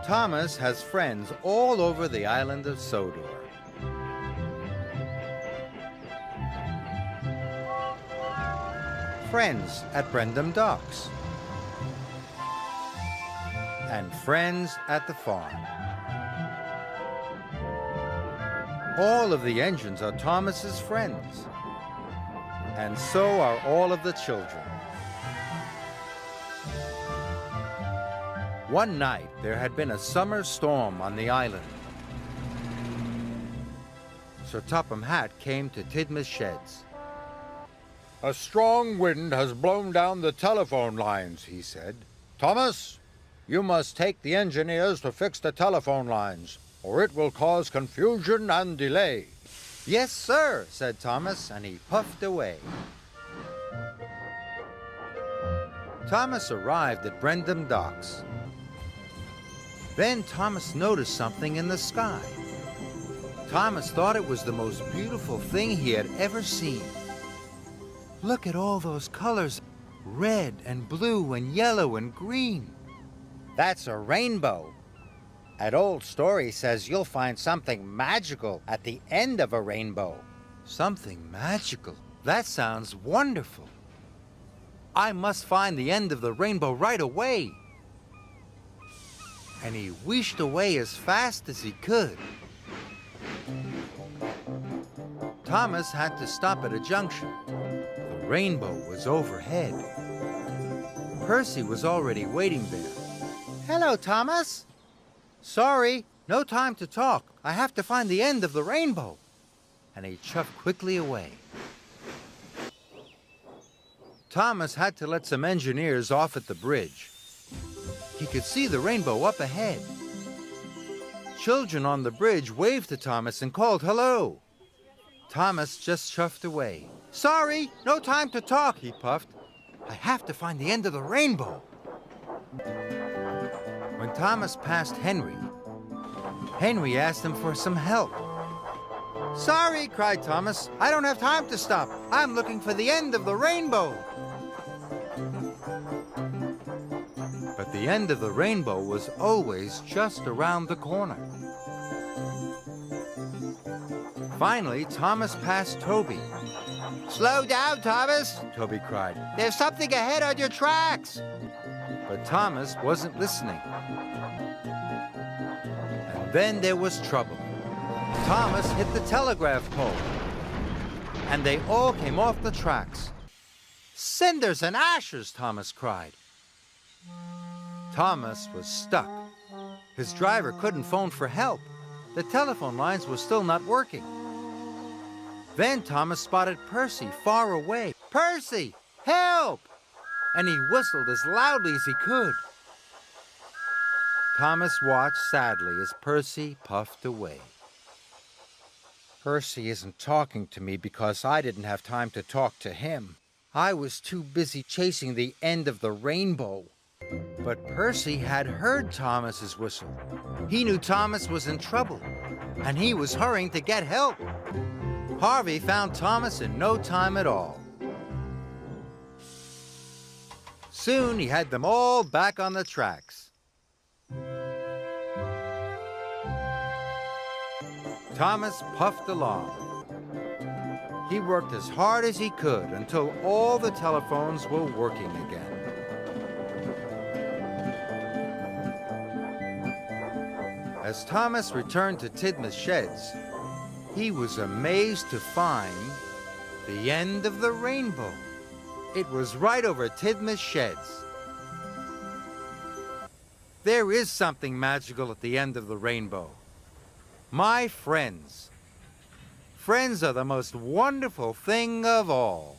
Thomas has friends all over the island of Sodor. Friends at Brendam Docks. And friends at the farm. All of the engines are Thomas's friends. And so are all of the children. One night, there had been a summer storm on the island. Sir Topham Hatt came to Tidmouth Sheds. "A strong wind has blown down the telephone lines," he said. "Thomas, you must take the engineers to fix the telephone lines, or it will cause confusion and delay." "Yes, sir," said Thomas, and he puffed away. Thomas arrived at Brendam Docks. Then Thomas noticed something in the sky. Thomas thought it was the most beautiful thing he had ever seen. Look at all those colors, red and blue and yellow and green. That's a rainbow. An old story says you'll find something magical at the end of a rainbow. Something magical? That sounds wonderful. I must find the end of the rainbow right away. And he wheeshed away as fast as he could. Thomas had to stop at a junction. The rainbow was overhead. Percy was already waiting there. "Hello, Thomas." "Sorry, no time to talk. I have to find the end of the rainbow." And he chuffed quickly away. Thomas had to let some engineers off at the bridge. He could see the rainbow up ahead. Children on the bridge waved to Thomas and called hello. Thomas just chuffed away. "Sorry, no time to talk," he puffed. "I have to find the end of the rainbow." When Thomas passed Henry, Henry asked him for some help. "Sorry," cried Thomas, "I don't have time to stop. I'm looking for the end of the rainbow." But the end of the rainbow was always just around the corner. Finally, Thomas passed Toby. "Slow down, Thomas," Toby cried. "There's something ahead on your tracks." But Thomas wasn't listening. And then there was trouble. Thomas hit the telegraph pole, and they all came off the tracks. "Cinders and ashes!" Thomas cried. Thomas was stuck. His driver couldn't phone for help. The telephone lines were still not working. Then Thomas spotted Percy far away. "Percy, help!" And he whistled as loudly as he could. Thomas watched sadly as Percy puffed away. "Percy isn't talking to me because I didn't have time to talk to him. I was too busy chasing the end of the rainbow." But Percy had heard Thomas's whistle. He knew Thomas was in trouble, and he was hurrying to get help. Harvey found Thomas in no time at all. Soon he had them all back on the tracks. Thomas puffed along. He worked as hard as he could until all the telephones were working again. As Thomas returned to Tidmouth Sheds, he was amazed to find the end of the rainbow. It was right over Tidmouth Sheds. There is something magical at the end of the rainbow. My friends. Friends are the most wonderful thing of all.